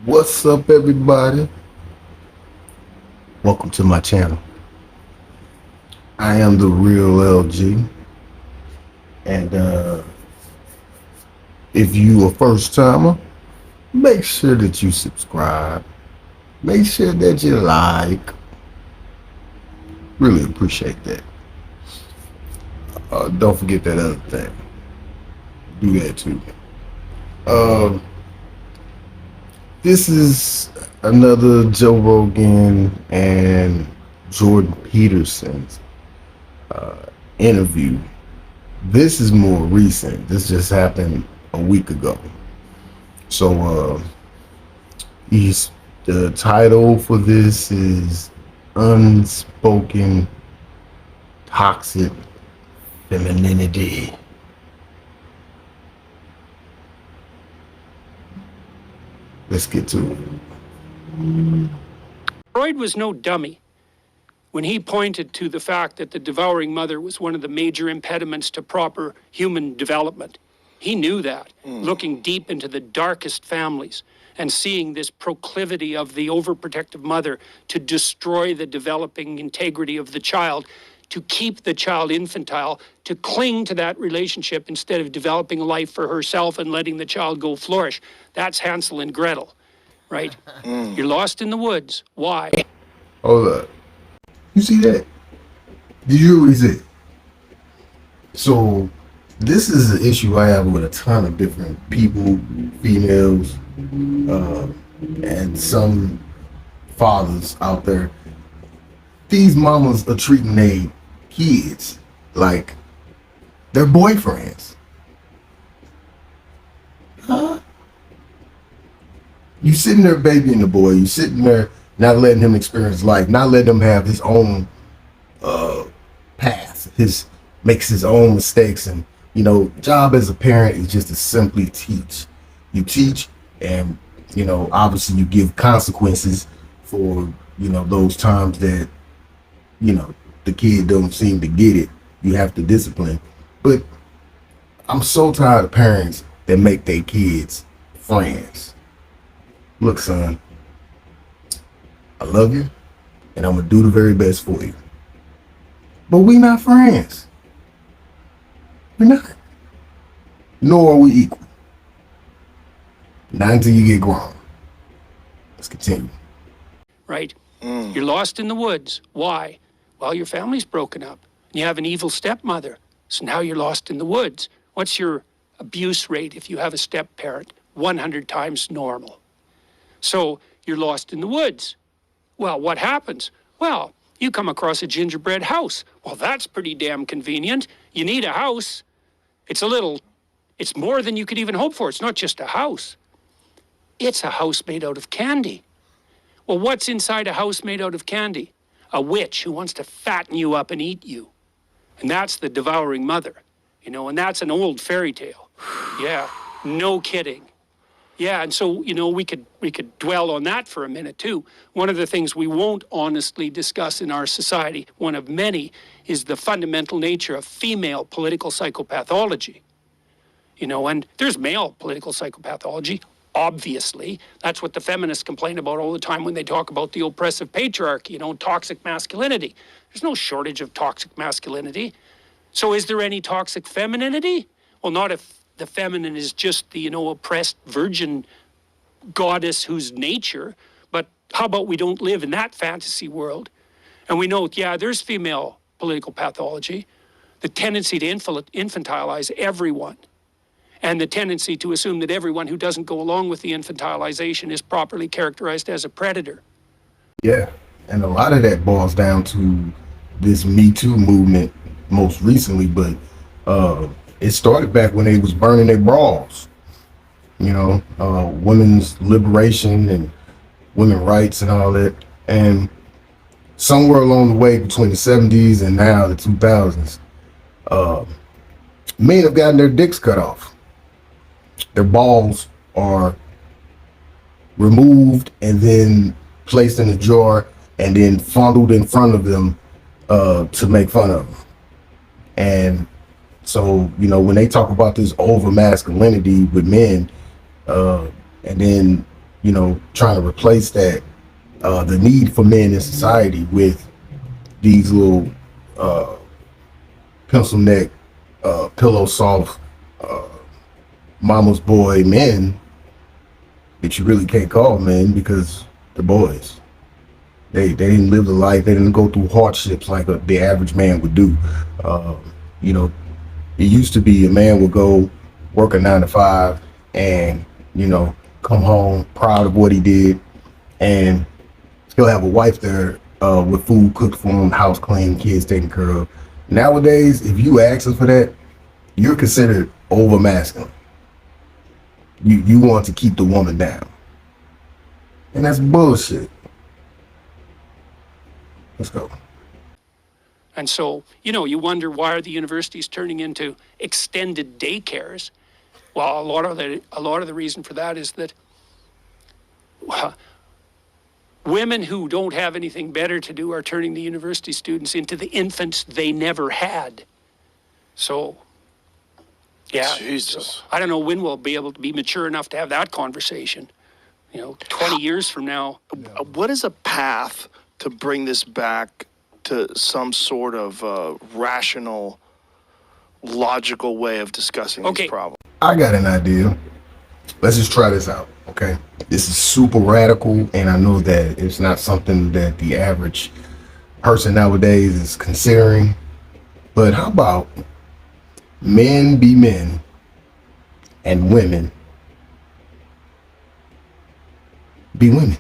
What's up, everybody? Welcome to my channel. I am the real LG, and if you a first timer, make sure that you subscribe. Make sure that you like. Really appreciate that. Don't forget that other thing. Do that too. Um, this is another Joe Rogan and Jordan Peterson's interview. This is more recent. This just happened a week ago. So he's the title for this is Unspoken Toxic Femininity. Let's get to it. Freud was no dummy when he pointed to the fact that the devouring mother was one of the major impediments to proper human development. He knew that, looking deep into the darkest families and seeing this proclivity of the overprotective mother to destroy the developing integrity of the child, to keep the child infantile, to cling to that relationship instead of developing a life for herself and letting the child go flourish. That's Hansel and Gretel, right? You're lost in the woods. Why? Hold up. You see that? Did you hear what he said? So this is an issue I have with a ton of different people, females, and some fathers out there. These mamas are treating their kids like their boyfriends. Huh? You sitting there babying the boy. You sitting there not letting him experience life, not letting him have his own path. Makes his own mistakes, and job as a parent is just to simply teach. You teach, and obviously you give consequences for those times that the kid don't seem to get it. You have to discipline. But I'm so tired of parents that make their kids friends. Look, son, I love you, and I'm gonna do the very best for you. But we not friends. We're not. Nor are we equal. Not until you get grown. Let's continue. Right? You're lost in the woods. Why? Well, your family's broken up. You have an evil stepmother. So now you're lost in the woods. What's your abuse rate if you have a step parent? 100 times normal. So you're lost in the woods. Well, what happens? Well, you come across a gingerbread house. Well, that's pretty damn convenient. You need a house. It's more than you could even hope for. It's not just a house. It's a house made out of candy. Well, what's inside a house made out of candy? A witch who wants to fatten you up and eat you. And that's the devouring mother, and that's an old fairy tale. Yeah, no kidding. Yeah, and so, we could dwell on that for a minute too. One of the things we won't honestly discuss in our society, one of many, is the fundamental nature of female political psychopathology. And there's male political psychopathology, obviously. That's what the feminists complain about all the time when they talk about the oppressive patriarchy, toxic masculinity. There's no shortage of toxic masculinity. So is there any toxic femininity? Well, not if the feminine is just the, oppressed virgin goddess whose nature, but how about we don't live in that fantasy world? And we know, there's female political pathology, the tendency to infantilize everyone, and the tendency to assume that everyone who doesn't go along with the infantilization is properly characterized as a predator. Yeah, and a lot of that boils down to this Metoo movement most recently, but it started back when they was burning their bras. Women's liberation and women's rights and all that. And somewhere along the way between the 70s and now the 2000s, men have gotten their dicks cut off. Their balls are removed and then placed in a jar and then fondled in front of them to make fun of them. And so, when they talk about this over masculinity with men, and then trying to replace that, the need for men in society with these little pencil neck, pillow soft, mama's boy men that you really can't call men because they're boys. They didn't live the life. They didn't go through hardships like the average man would do. You know, it used to be a man would go work a 9 to 5 and come home proud of what he did, and he'll have a wife there with food cooked for him, house clean, kids taken care of. Nowadays, if you ask us for that, you're considered over masculine. You want to keep the woman down, and that's bullshit. Let's go. And so, you wonder why are the universities turning into extended daycares? Well, a lot of the reason for that is that women who don't have anything better to do are turning the university students into the infants they never had. So, yeah. Jesus. So, I don't know when we'll be able to be mature enough to have that conversation. 20 years from now. What is a path to bring this back to some sort of rational, logical way of discussing these problems? I got an idea. Let's just try this out, okay? This is super radical, and I know that it's not something that the average person nowadays is considering. But how about men be men and women be women?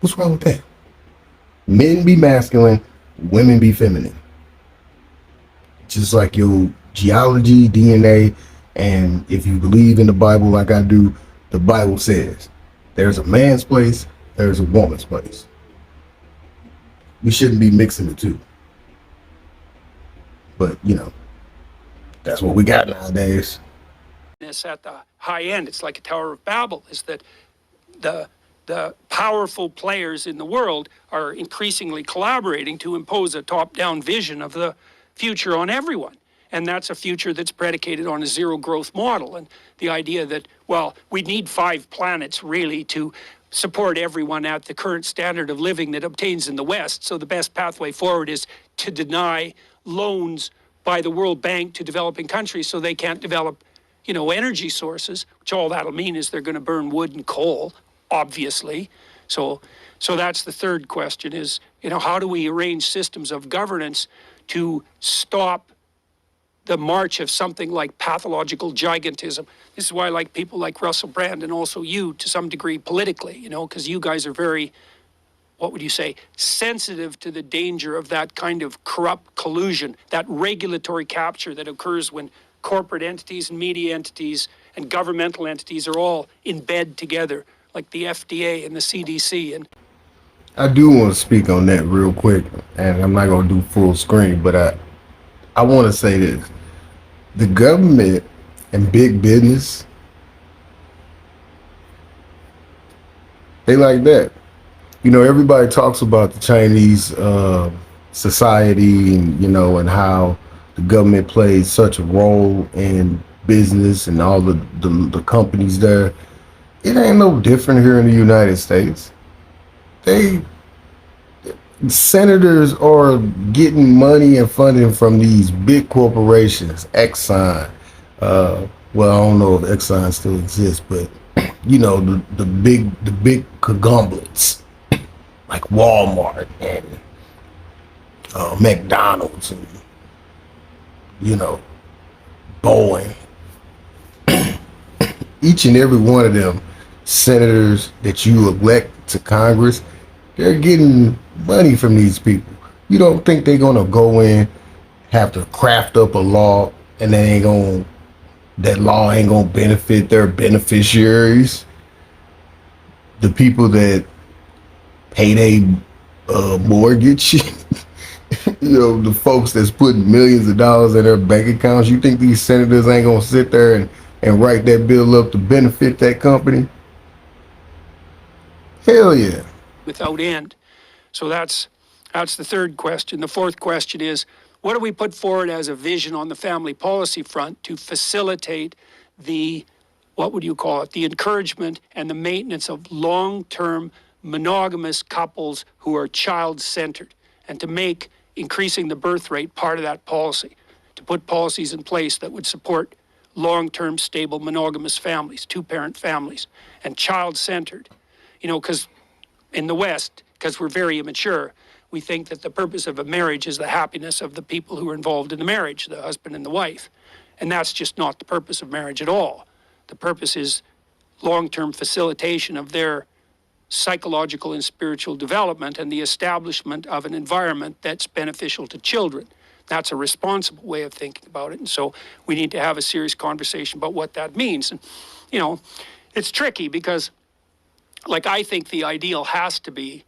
What's wrong with that? Men be masculine, women be feminine. Just like your geology, DNA, and if you believe in the Bible like I do, the Bible says there's a man's place, there's a woman's place. We shouldn't be mixing the two. But, that's what we got nowadays. At the high end, it's like a Tower of Babel, is that the powerful players in the world are increasingly collaborating to impose a top-down vision of the future on everyone. And that's a future that's predicated on a zero-growth model. And the idea that, we need 5 planets, really, to support everyone at the current standard of living that obtains in the West. So the best pathway forward is to deny loans by the World Bank to developing countries so they can't develop, energy sources, which all that'll mean is they're going to burn wood and coal, obviously. So that's the third question is, how do we arrange systems of governance to stop the march of something like pathological gigantism? This is why I like people like Russell Brand and also you to some degree politically, because you guys are very, what would you say, sensitive to the danger of that kind of corrupt collusion, that regulatory capture that occurs when corporate entities and media entities and governmental entities are all in bed together, like the FDA and the CDC. And I do want to speak on that real quick, and I'm not going to do full screen, but I want to say this. The government and big business, they like that. Everybody talks about the Chinese society and how the government plays such a role in business and all the companies there. It ain't no different here in the United States. Senators are getting money and funding from these big corporations, Exxon. I don't know if Exxon still exists, but the big conglomerates like Walmart and McDonald's and Boeing. Each and every one of them senators that you elect to Congress, they're getting money from these people. You don't think they're gonna go in, have to craft up a law, and that law ain't gonna benefit their beneficiaries, the people that pay their mortgage, the folks that's putting millions of dollars in their bank accounts. You think these senators ain't gonna sit there and write that bill up to benefit that company? Hell yeah. Without end. So that's the third question. The fourth question is, what do we put forward as a vision on the family policy front to facilitate the what would you call it, the encouragement and the maintenance of long-term monogamous couples who are child-centered, and to make increasing the birth rate part of that policy, to put policies in place that would support long-term stable monogamous families, two-parent families, and child-centered. You know, because in the West, because we're very immature, we think that the purpose of a marriage is the happiness of the people who are involved in the marriage, the husband and the wife. And that's just not the purpose of marriage at all. The purpose is long-term facilitation of their psychological and spiritual development and the establishment of an environment that's beneficial to children. That's a responsible way of thinking about it. And so we need to have a serious conversation about what that means. And, you know, it's tricky because, like, I think the ideal has to be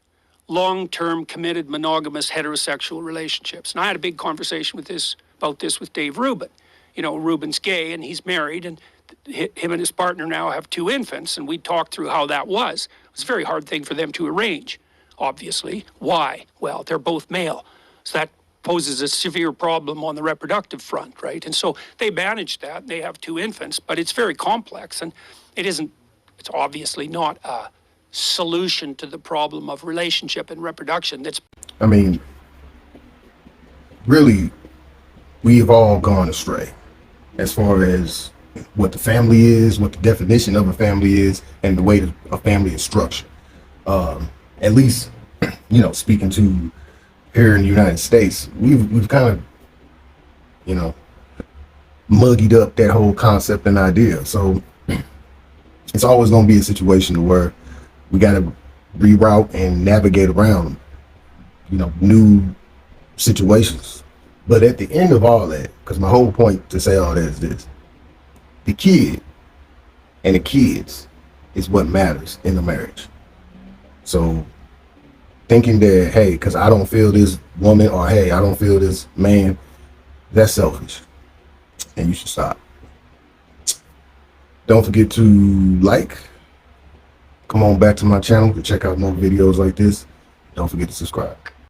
long-term committed monogamous heterosexual relationships. And I had a big conversation about this with Dave Rubin. You know, Rubin's gay and he's married, and him and his partner now have 2 infants, and we talked through how that was. It was a very hard thing for them to arrange, obviously. Why? Well, they're both male. So that poses a severe problem on the reproductive front, right? And so they managed that. They have 2 infants, but it's very complex, and it's obviously not a solution to the problem of relationship and reproduction. I mean, really, we've all gone astray as far as what the family is, what the definition of a family is, and the way that a family is structured. At least, you know, speaking to here in the United States, we've kind of, you know, muggied up that whole concept and idea. So it's always going to be a situation where we got to reroute and navigate around, you know, new situations. But at the end of all that, because my whole point to say all that is this: the kid and the kids is what matters in a marriage. So thinking that, hey, because I don't feel this woman, or hey, I don't feel this man, that's selfish, and you should stop. Don't forget to come on back to my channel to check out more videos like this. Don't forget to subscribe.